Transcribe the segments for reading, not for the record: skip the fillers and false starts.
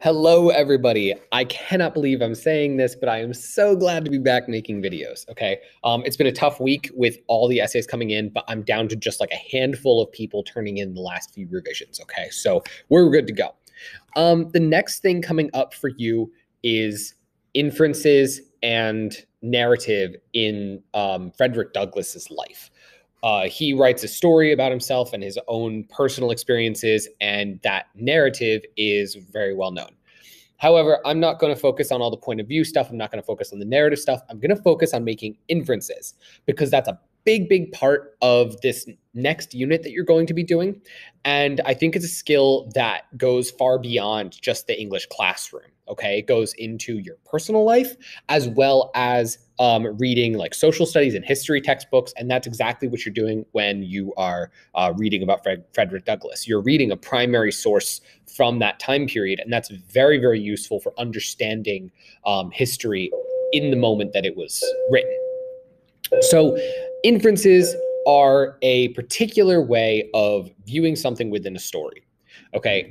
Hello, everybody. I cannot believe I'm saying this, but I am so glad to be back making videos. Okay. It's been a tough week with all the essays coming in, but I'm down to just like a handful of people turning in the last few revisions. Okay. So we're good to go. The next thing coming up for you is inferences and narrative in Frederick Douglass's life. He writes a story about himself and his own personal experiences, and that narrative is very well known. However, I'm not going to focus on all the point of view stuff. I'm not going to focus on the narrative stuff. I'm going to focus on making inferences because that's a big part of this next unit that you're going to be doing. And I think it's a skill that goes far beyond just the English classroom. Okay. It goes into your personal life as well as reading like social studies and history textbooks. And that's exactly what you're doing when you are reading about Frederick Douglass. You're reading a primary source from that time period. And that's very useful for understanding history in the moment that it was written. So inferences are a particular way of viewing something within a story. Okay.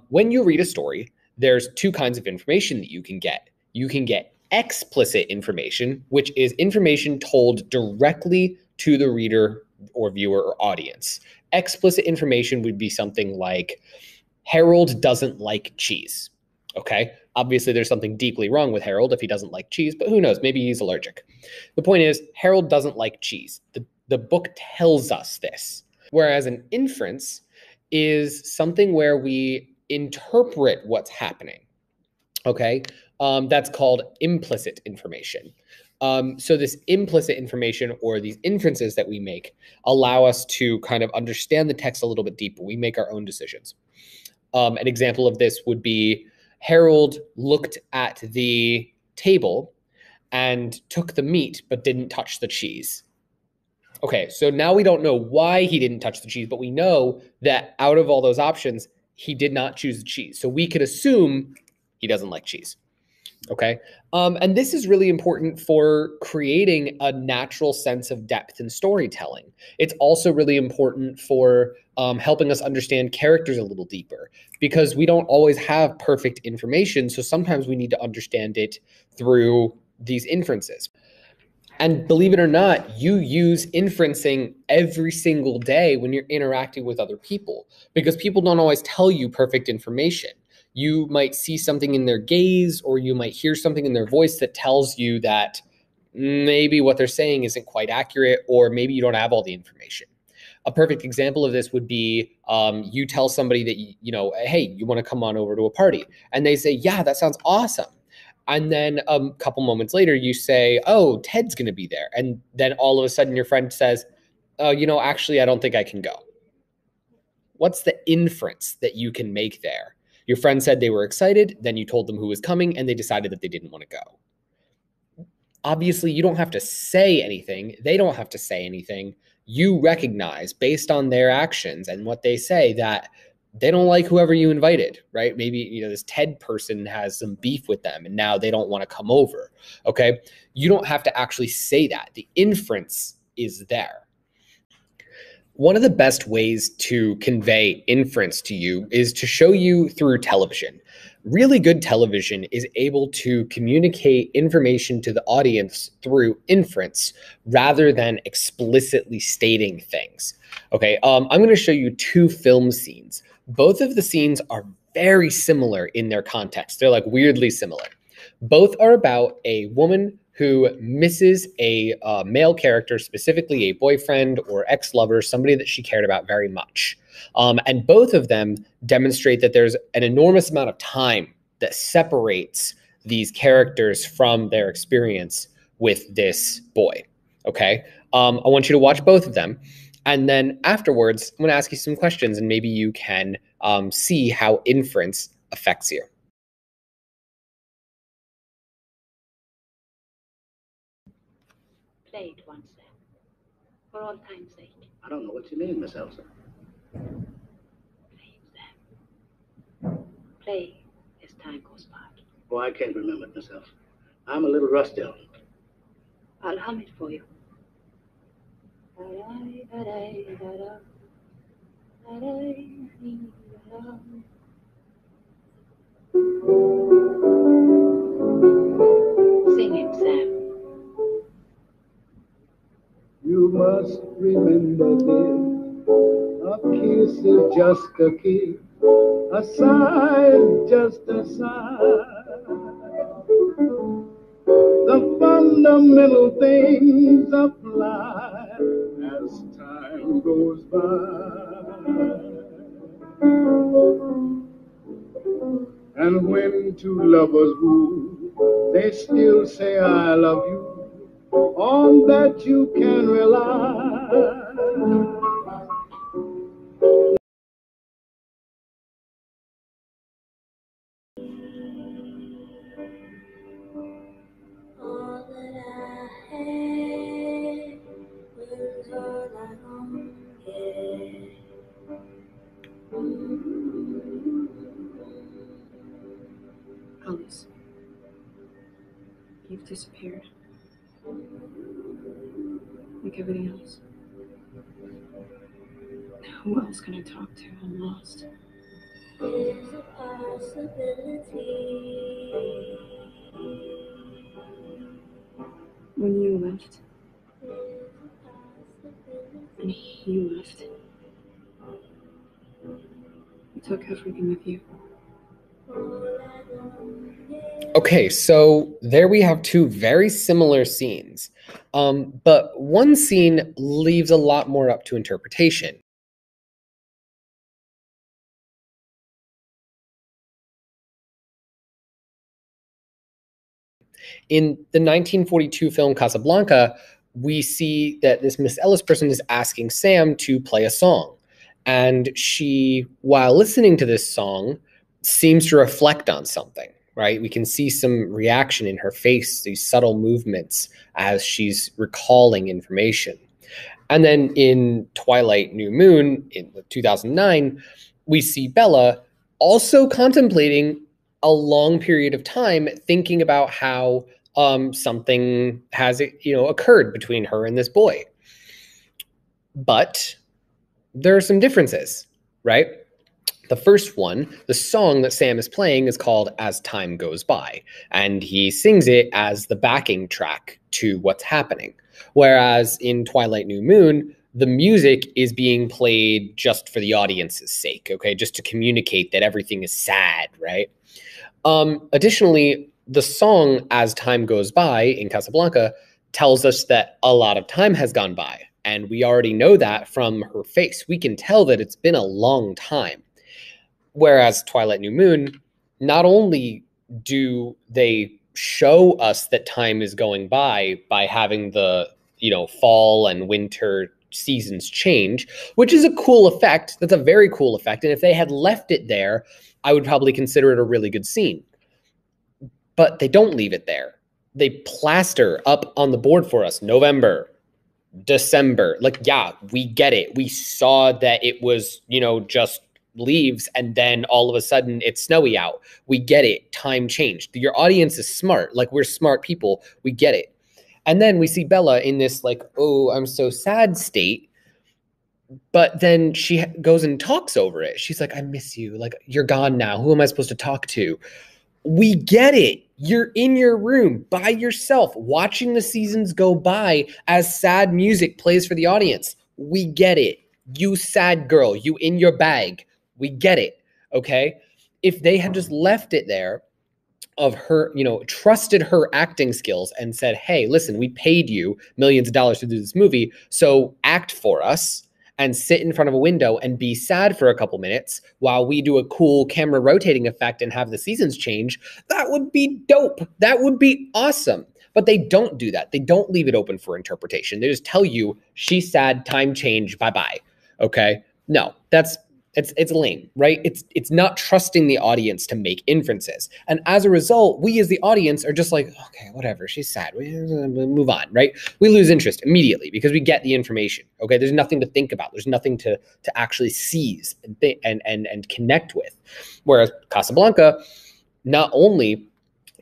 When you read a story, there's two kinds of information that you can get. You can get explicit information, which is information told directly to the reader or viewer or audience. Explicit information would be something like, Harold doesn't like cheese. Okay. Obviously, there's something deeply wrong with Harold if he doesn't like cheese, but who knows? Maybe he's allergic. The point is, Harold doesn't like cheese. The book tells us this. Whereas an inference is something where we interpret what's happening. Okay. That's called implicit information. So this implicit information or these inferences that we make allow us to kind of understand the text a little bit deeper. We make our own decisions. An example of this would be Harold looked at the table and took the meat but didn't touch the cheese. Okay, so now we don't know why he didn't touch the cheese, but we know that out of all those options, he did not choose the cheese. So we could assume he doesn't like cheese. Okay. And this is really important for creating a natural sense of depth in storytelling. It's also really important for helping us understand characters a little deeper because we don't always have perfect information. So sometimes we need to understand it through these inferences. And believe it or not, you use inferencing every single day when you're interacting with other people because people don't always tell you perfect information. You might see something in their gaze or you might hear something in their voice that tells you that maybe what they're saying isn't quite accurate or maybe you don't have all the information. A perfect example of this would be you tell somebody that, hey, you want to come on over to a party. And they say, yeah, that sounds awesome. And then a couple moments later, you say, oh, Ted's going to be there. And then all of a sudden your friend says, oh, actually, I don't think I can go. What's the inference that you can make there? Your friend said they were excited. Then you told them who was coming and they decided that they didn't want to go. Obviously, you don't have to say anything. They don't have to say anything. You recognize based on their actions and what they say that they don't like whoever you invited, right? Maybe, this Ted person has some beef with them and now they don't want to come over. Okay. You don't have to actually say that. The inference is there. One of the best ways to convey inference to you is to show you through television. Really good television is able to communicate information to the audience through inference rather than explicitly stating things. Okay, I'm going to show you two film scenes. Both of the scenes are very similar in their context. They're like weirdly similar. Both are about a woman who misses a male character, specifically a boyfriend or ex-lover, somebody that she cared about very much. And both of them demonstrate that there's an enormous amount of time that separates these characters from their experience with this boy. Okay. I want you to watch both of them. And then afterwards, I'm going to ask you some questions and maybe you can see how inference affects you. Play it once then, for all time's sake. I don't know what you mean, Miss Elsa. Play it then. Play as time goes by. Oh, I can't remember it, Miss Elsa. I'm a little rusty on it. I'll hum it for you. Sing it, Sam. You must remember this. A kiss is just a kiss. A sigh is just a sigh. The fundamental things apply as time goes by. And when two lovers woo, they still say I love you. On that you can rely. All that I had was all I wanted. Alice, you've disappeared. Like everything else. Who else can I talk to? I'm lost. There's a possibility. When you left, There's a possibility. and he left, you took everything with you. Okay, so there we have two very similar scenes, but one scene leaves a lot more up to interpretation. In the 1942 film Casablanca, we see that this Miss Ellis person is asking Sam to play a song. And she, while listening to this song, seems to reflect on something, right? We can see some reaction in her face, these subtle movements as she's recalling information. And then in Twilight New Moon in 2009, we see Bella also contemplating a long period of time, thinking about how something has occurred between her and this boy. But there are some differences, right? The first one, the song that Sam is playing, is called As Time Goes By, and he sings it as the backing track to what's happening. Whereas in Twilight New Moon, the music is being played just for the audience's sake, okay? Just to communicate that everything is sad, right? Additionally, the song As Time Goes By in Casablanca tells us that a lot of time has gone by, and we already know that from her face. We can tell that it's been a long time. Whereas Twilight New Moon, not only do they show us that time is going by having the, fall and winter seasons change, which is a cool effect. That's a very cool effect. And if they had left it there, I would probably consider it a really good scene. But they don't leave it there. They plaster up on the board for us November, December. Like, yeah, we get it. We saw that it was, just leaves and then all of a sudden it's snowy out. We get it. Time changed. Your audience is smart. Like, we're smart people. We get it. And then we see Bella in this like, oh, I'm so sad state. But then she goes and talks over it. She's like, I miss you. Like, you're gone now. Who am I supposed to talk to? We get it. You're in your room by yourself, watching the seasons go by as sad music plays for the audience. We get it. You sad girl, you in your bag. We get it. Okay. If they had just left it there, of her, trusted her acting skills and said, hey, listen, we paid you millions of dollars to do this movie, so act for us and sit in front of a window and be sad for a couple minutes while we do a cool camera rotating effect and have the seasons change, that would be dope. That would be awesome. But they don't do that. They don't leave it open for interpretation. They just tell you, she's sad, time change, bye-bye. Okay? No, it's lame, right? It's not trusting the audience to make inferences. And as a result, we as the audience are just like, okay, whatever, she's sad. We move on, right? We lose interest immediately because we get the information. Okay, there's nothing to think about. There's nothing to actually seize and connect with. Whereas Casablanca, not only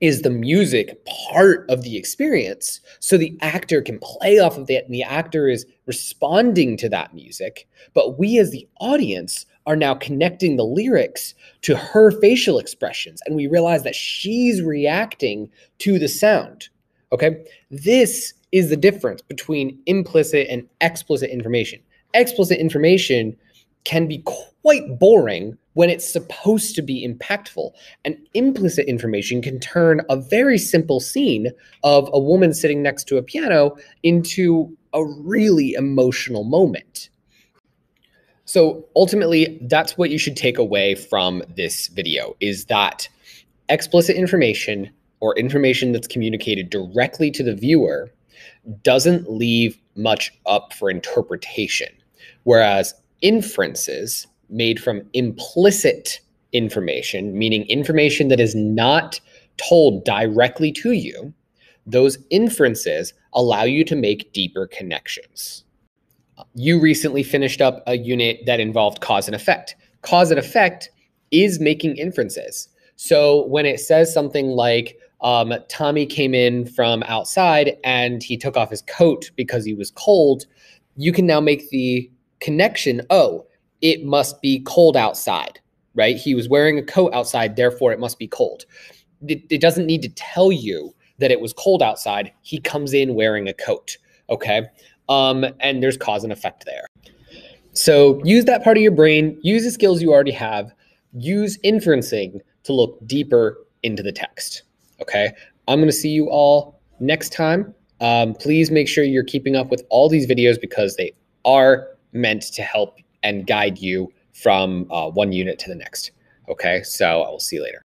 is the music part of the experience, so the actor can play off of that and the actor is responding to that music, but we as the audience are now connecting the lyrics to her facial expressions, and we realize that she's reacting to the sound. Okay, this is the difference between implicit and explicit information. Explicit information can be quite boring when it's supposed to be impactful. And implicit information can turn a very simple scene of a woman sitting next to a piano into a really emotional moment. So ultimately, that's what you should take away from this video, is that explicit information, or information that's communicated directly to the viewer, doesn't leave much up for interpretation, whereas inferences made from implicit information, meaning information that is not told directly to you, those inferences allow you to make deeper connections. You recently finished up a unit that involved cause and effect. Cause and effect is making inferences. So when it says something like, Tommy came in from outside and he took off his coat because he was cold, you can now make the connection, oh, it must be cold outside, right? He was wearing a coat outside, therefore it must be cold. It doesn't need to tell you that it was cold outside. He comes in wearing a coat, okay? And there's cause and effect there. So use that part of your brain, use the skills you already have, use inferencing to look deeper into the text, okay? I'm gonna see you all next time. Please make sure you're keeping up with all these videos because they are meant to help and guide you from one unit to the next, okay? So I will see you later.